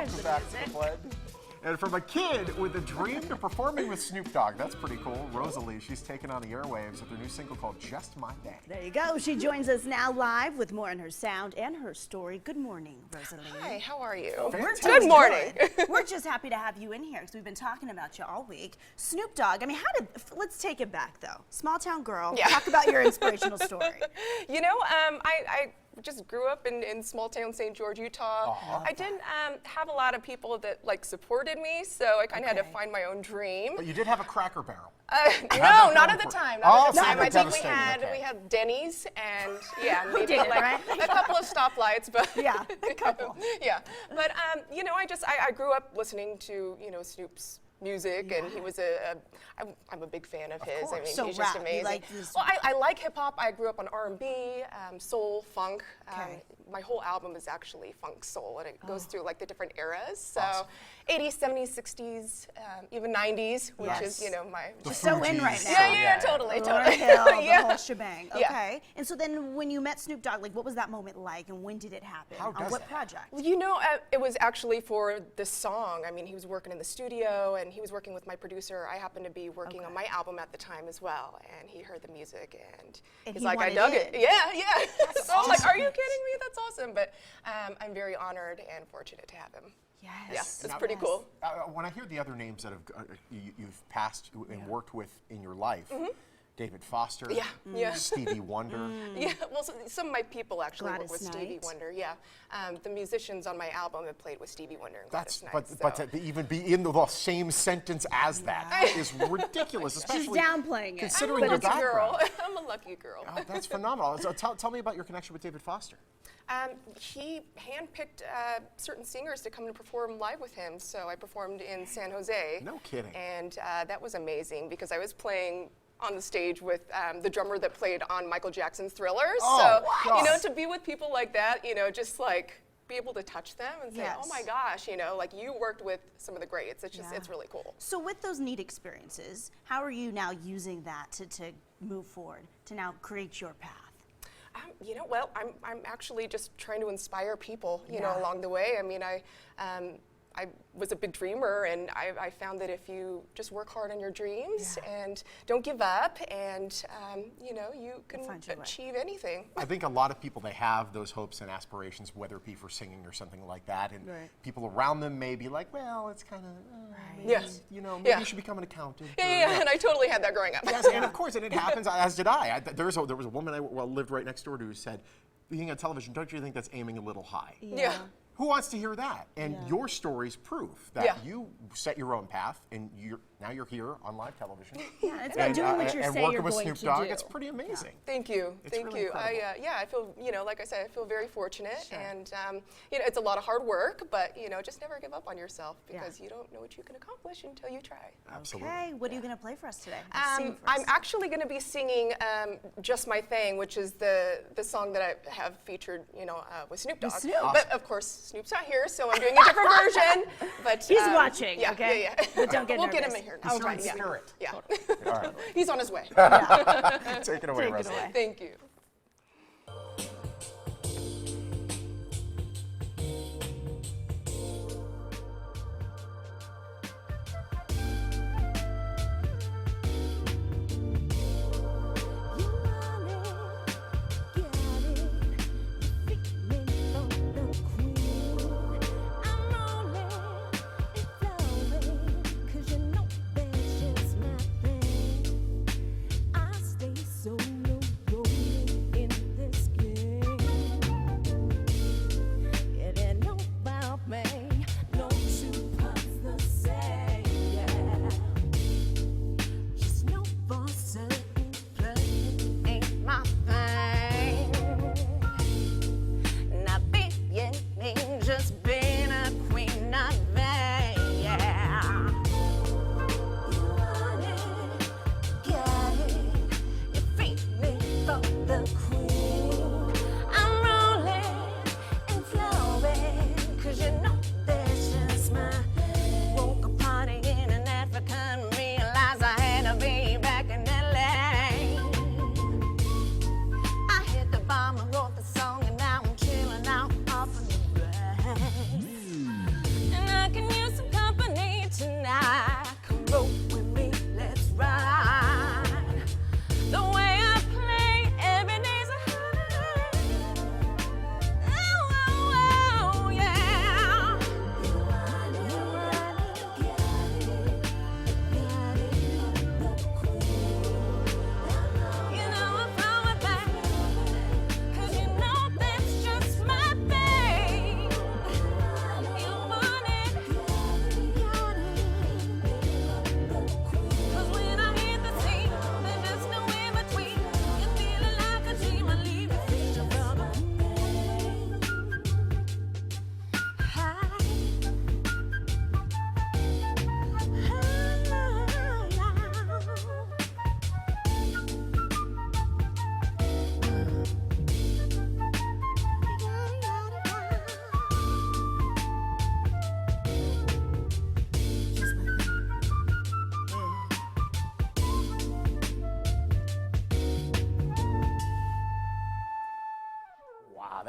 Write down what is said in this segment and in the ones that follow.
Welcome back to the Blend. And from a kid with a dream to performing with Snoop Dogg, that's pretty cool. Rosalee, she's taken on the airwaves with her new single called Just My Day. There you go. She joins us now live with more on her sound and her story. Good morning, Rosalee. Hi, how are you? Fantastic. Good morning. We're just happy to have you in here because we've been talking about you all week. Snoop Dogg, I mean, let's take it back though. Small town girl, talk about your inspirational story. You know, I just grew up in small town St. George, Utah. I didn't have a lot of people that like supported me, so I kind of had to find my own dream. But you did have a Cracker Barrel. No, not at the time. Not at the time. I think we devastating. had Denny's and maybe did, like right? a couple of stoplights, but Yeah, a couple. Yeah, but you know, I grew up listening to Snoop's music, and he was I'm a big fan of his. I mean, So he's just rap, amazing. you like this- Well, I like hip hop. I grew up on R&B, soul, funk. Okay. My whole album is actually funk soul, and it goes through like the different eras. So, Awesome. 80s, 70s, 60s, even 90s, which Yes. is my. Just so in right now. Yeah, totally. Lauryn Hill, Yeah. the whole shebang. Yeah. Okay. And so then when you met Snoop Dogg, like what was that moment like and when did it happen? How On does what it project? You know, it was actually for this song. I mean, he was working in the studio, and he was working with my producer. I happened to be working on my album at the time as well, and he heard the music, and he's he like, I wanted dug in. it. Yeah. So I'm like, are you kidding me? That's awesome. But I'm very honored and fortunate to have him. Yes. Yeah, it's pretty cool. When I hear the other names that have you've passed and worked with in your life, David Foster, Yeah. Stevie Wonder. Yeah, well, some of my people actually work Gladys with Stevie Knight. Wonder. Yeah, the musicians on my album have played with Stevie Wonder and Gladys Knight. But so. to even be in the same sentence as that is ridiculous, She's especially downplaying it. considering I'm a your lucky girl. background. I'm a lucky girl. Oh, that's phenomenal. So tell me about your connection with David Foster. He handpicked certain singers to come and perform live with him. So I performed in San Jose. No kidding. And that was amazing because I was playing on the stage with the drummer that played on Michael Jackson's Thriller. Oh, so, you know, gosh. to be with people like that, just like be able to touch them and say, oh my gosh, like you worked with some of the greats. It's just, it's really cool. So with those neat experiences, how are you now using that to move forward, to now create your path? You know, well, I'm actually just trying to inspire people, you know, along the way. I mean, I was a big dreamer, and I found that if you just work hard on your dreams and don't give up, and you know, you can achieve anything. I think a lot of people, they have those hopes and aspirations, whether it be for singing or something like that, and people around them may be like, well, it's kind of, you know, maybe you should become an accountant. Yeah, and I totally had that growing up. Yes, and of course, and it happens, as did I. There was a woman I lived right next door to who said, being on television, don't you think that's aiming a little high? Yeah. Who wants to hear that? And your stories prove that you set your own path, and now you're here on live television. Yeah, it's about doing what you and say working you're with going Snoop to Dogg. do. It's pretty amazing. Thank you. It's Thank really you. incredible. I feel, like I said, I feel very fortunate, and you know, it's a lot of hard work, but just never give up on yourself because you don't know what you can accomplish until you try. Absolutely. Okay, what are you going to play for us today? I'm actually going to be singing "Just My Thing," which is the song that I have featured, with Snoop Dogg. Snoop. But of course, Snoop's not here, so I'm doing a different version. But He's watching, yeah, okay? Yeah. But don't get we'll nervous. get him in here. He's I'll try, in spirit. Yeah. All right. He's on his way. Take it away, Take it Rosalee. away. Thank you. So low rolling.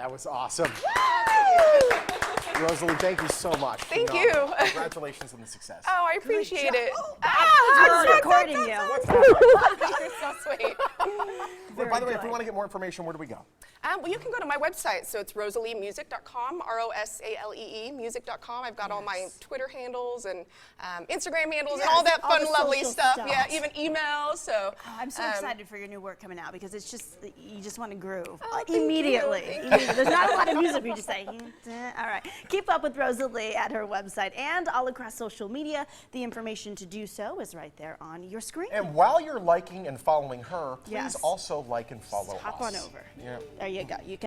that was awesome. Rosalee, thank you so much. Thank you. Congratulations on the success. Oh, I appreciate it. I'm recording you. You're so sweet. Well, by the way, if we want to get more information, where do we go? Well, you can go to my website. So it's rosaleemusic.com, Rosalee music.com. I've got all my Twitter handles and Instagram handles and all that fun, lovely stuff. Yeah, even emails. So I'm so excited for your new work coming out because it's just, you just want to groove thank immediately. you. There's not a lot of music where you just say, all right. Keep up with Rosalee at her website and all across social media. The information to do so is right there on your screen. And while you're liking and following her, please Yes. also like and follow us. Hop on over. Yeah. There you go. You can